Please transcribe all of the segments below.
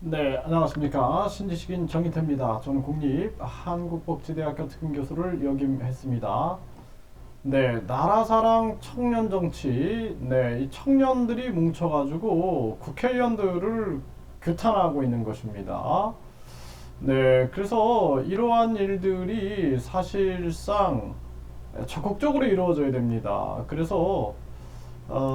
네, 안녕하십니까. 신지식인 정인태입니다. 저는 국립한국복지대학교 특임교수를 역임했습니다. 네, 나라사랑 청년정치. 네, 이 청년들이 뭉쳐가지고 국회의원들을 규탄하고 있는 것입니다. 네, 그래서 이러한 일들이 사실상 적극적으로 이루어져야 됩니다. 그래서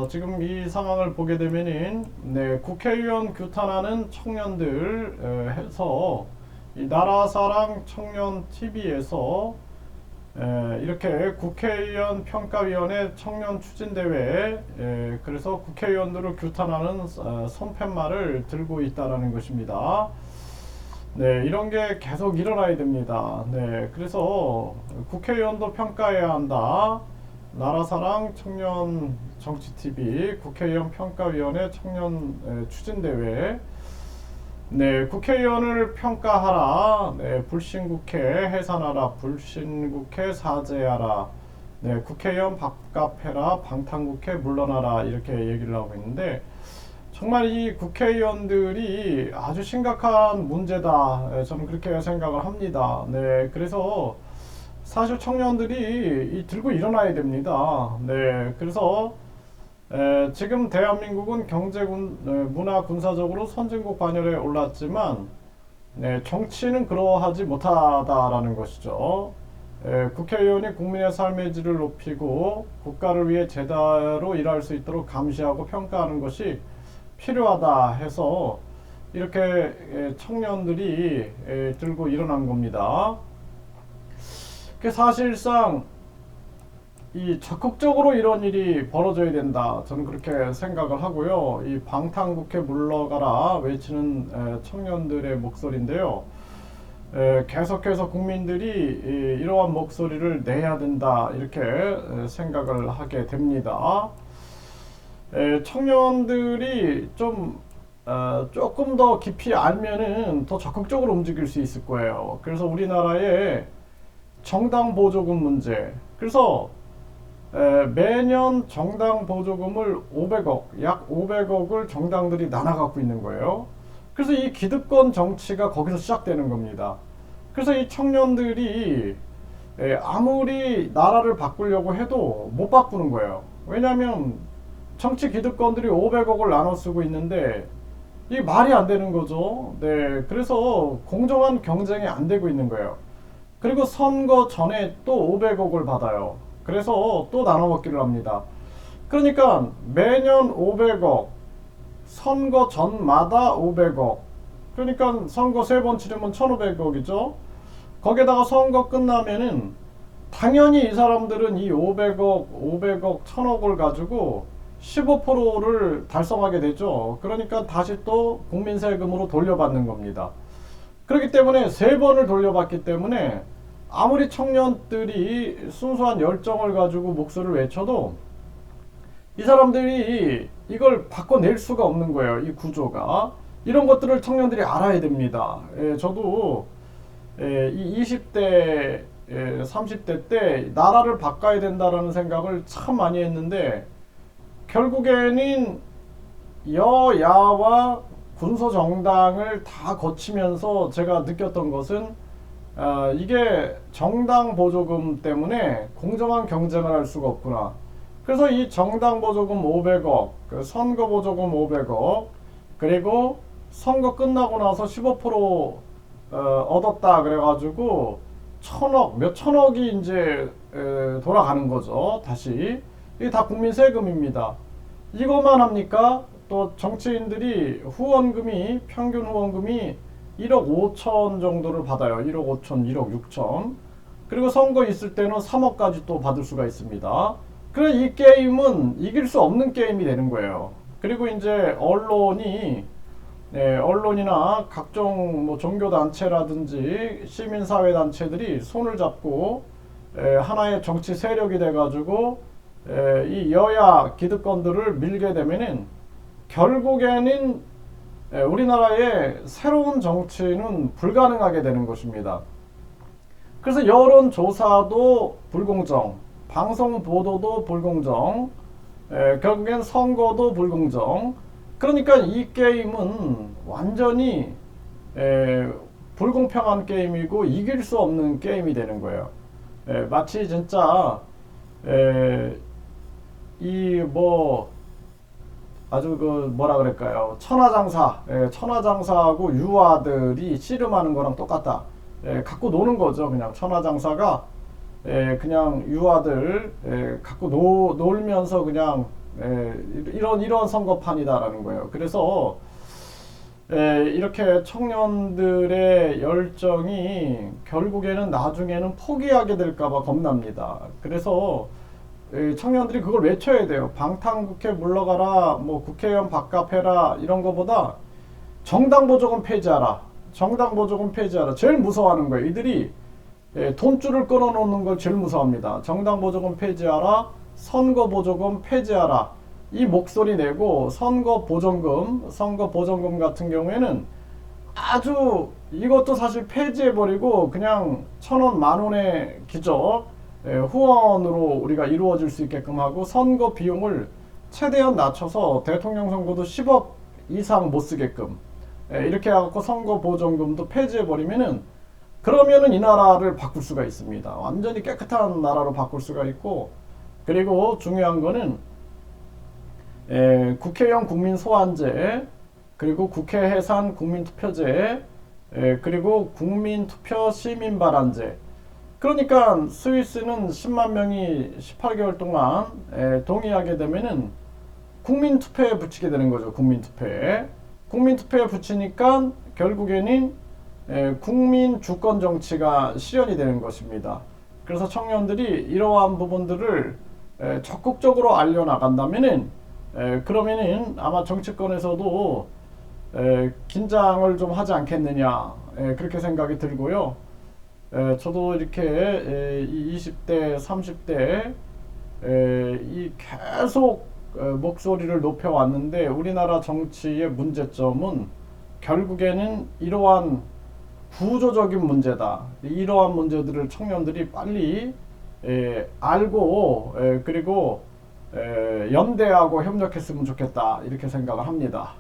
지금 이 상황을 보게 되면은 네, 국회의원 규탄하는 청년들 해서 이 나라사랑 청년 TV에서 이렇게 국회의원 평가위원회 청년 추진대회 그래서 국회의원들을 규탄하는 손팻말을 들고 있다라는 것입니다. 네, 이런 게 계속 일어나야 됩니다. 네, 그래서 국회의원도 평가해야 한다. 나라사랑 청년 정치-TV 국회의원 평가위원회 청년 추진대회. 네, 국회의원을 평가하라. 네, 불신국회 해산하라. 불신국회 사죄하라. 네, 국회의원 밥값 해라. 방탄국회 물러나라. 이렇게 얘기를 하고 있는데 정말 이 국회의원들이 아주 심각한 문제다. 저는 그렇게 생각을 합니다. 네, 그래서 사실 청년들이 들고 일어나야 됩니다. 네, 그래서 지금 대한민국은 문화, 군사적으로 선진국 반열에 올랐지만 네, 정치는 그러하지 못하다라는 것이죠. 국회의원이 국민의 삶의 질을 높이고 국가를 위해 제대로 일할 수 있도록 감시하고 평가하는 것이 필요하다 해서 이렇게 청년들이 들고 일어난 겁니다. 사실상 이 적극적으로 이런 일이 벌어져야 된다. 저는 그렇게 생각을 하고요. 이 방탄국회 물러가라 외치는 청년들의 목소리인데요. 계속해서 국민들이 이러한 목소리를 내야 된다. 이렇게 생각을 하게 됩니다. 청년들이 조금 더 깊이 알면은 더 적극적으로 움직일 수 있을 거예요. 그래서 우리나라의 정당 보조금 문제. 그래서 매년 정당 보조금을 500억, 약 500억을 정당들이 나눠 갖고 있는 거예요. 그래서 이 기득권 정치가 거기서 시작되는 겁니다. 그래서 이 청년들이 아무리 나라를 바꾸려고 해도 못 바꾸는 거예요. 왜냐하면 정치 기득권들이 500억을 나눠 쓰고 있는데 이게 말이 안 되는 거죠. 네, 그래서 공정한 경쟁이 안 되고 있는 거예요. 그리고 선거 전에 또 500억을 받아요. 그래서 또 나눠 먹기를 합니다. 그러니까 매년 500억, 선거 전마다 500억. 그러니까 선거 3번 치르면 1500억이죠. 거기다가 선거 끝나면은 당연히 이 사람들은 이 500억, 1000억을 가지고 15%를 달성하게 되죠. 그러니까 다시 또 국민 세금으로 돌려받는 겁니다. 그렇기 때문에 3번을 돌려받기 때문에 아무리 청년들이 순수한 열정을 가지고 목소리를 외쳐도 이 사람들이 이걸 바꿔낼 수가 없는 거예요. 이 구조가. 이런 것들을 청년들이 알아야 됩니다. 저도 이 20대, 30대 때 나라를 바꿔야 된다라는 생각을 참 많이 했는데 결국에는 여야와 군소정당을 다 거치면서 제가 느꼈던 것은 이게 정당 보조금 때문에 공정한 경쟁을 할 수가 없구나. 그래서 이 정당 보조금 500억, 그 선거 보조금 500억, 그리고 선거 끝나고 나서 15% 얻었다 그래가지고 천억, 몇 천억이 이제 돌아가는 거죠. 다시. 이게 다 국민 세금입니다. 이것만 합니까? 또 정치인들이 후원금이 평균 후원금이 1억 5천 정도를 받아요. 1억 5천, 1억 6천. 그리고 선거 있을 때는 3억까지 또 받을 수가 있습니다. 그래서 이 게임은 이길 수 없는 게임이 되는 거예요. 그리고 이제 언론이나 각종 뭐 종교단체라든지 시민사회단체들이 손을 잡고 하나의 정치 세력이 돼가지고 이 여야 기득권들을 밀게 되면은 결국에는 우리나라의 새로운 정치는 불가능하게 되는 것입니다. 그래서 여론조사도 불공정, 방송 보도도 불공정, 결국엔 선거도 불공정. 그러니까 이 게임은 완전히 불공평한 게임이고 이길 수 없는 게임이 되는 거예요. 마치 진짜 이 뭐 아주 그 뭐라 그럴까요? 천하장사하고 유아들이 씨름하는 거랑 똑같다. 갖고 노는 거죠. 그냥 천하장사가 그냥 유아들 갖고 놀면서 그냥 이런 선거판이다라는 거예요. 그래서 이렇게 청년들의 열정이 결국에는 나중에는 포기하게 될까봐 겁납니다. 그래서 청년들이 그걸 외쳐야 돼요. 방탄국회 물러가라, 뭐 국회의원 밥값해라 이런 거보다 정당 보조금 폐지하라. 정당 보조금 폐지하라. 제일 무서워하는 거예요. 이들이 돈줄을 끊어놓는 걸 제일 무서워합니다. 정당 보조금 폐지하라. 선거 보조금 폐지하라. 이 목소리 내고 선거 보전금 같은 경우에는 아주 이것도 사실 폐지해버리고 그냥 1,000원, 10,000원의 기적 후원으로 우리가 이루어질 수 있게끔 하고 선거 비용을 최대한 낮춰서 대통령 선거도 10억 이상 못 쓰게끔 이렇게 해갖고 선거 보전금도 폐지해버리면은 그러면은 이 나라를 바꿀 수가 있습니다. 완전히 깨끗한 나라로 바꿀 수가 있고, 그리고 중요한 거는 국회의원 국민 소환제, 그리고 국회 해산 국민투표제, 그리고 국민투표 시민 발언제. 그러니까 스위스는 10만 명이 18개월 동안 동의하게 되면은 국민투표에 붙이게 되는 거죠. 국민투표에 붙이니까 결국에는 국민 주권 정치가 실현이 되는 것입니다. 그래서 청년들이 이러한 부분들을 적극적으로 알려나간다면은 그러면은 아마 정치권에서도 긴장을 좀 하지 않겠느냐, 그렇게 생각이 들고요. 저도 이렇게 20대, 30대 이 계속 목소리를 높여왔는데 우리나라 정치의 문제점은 결국에는 이러한 구조적인 문제다. 이러한 문제들을 청년들이 빨리 알고 그리고 연대하고 협력했으면 좋겠다, 이렇게 생각을 합니다.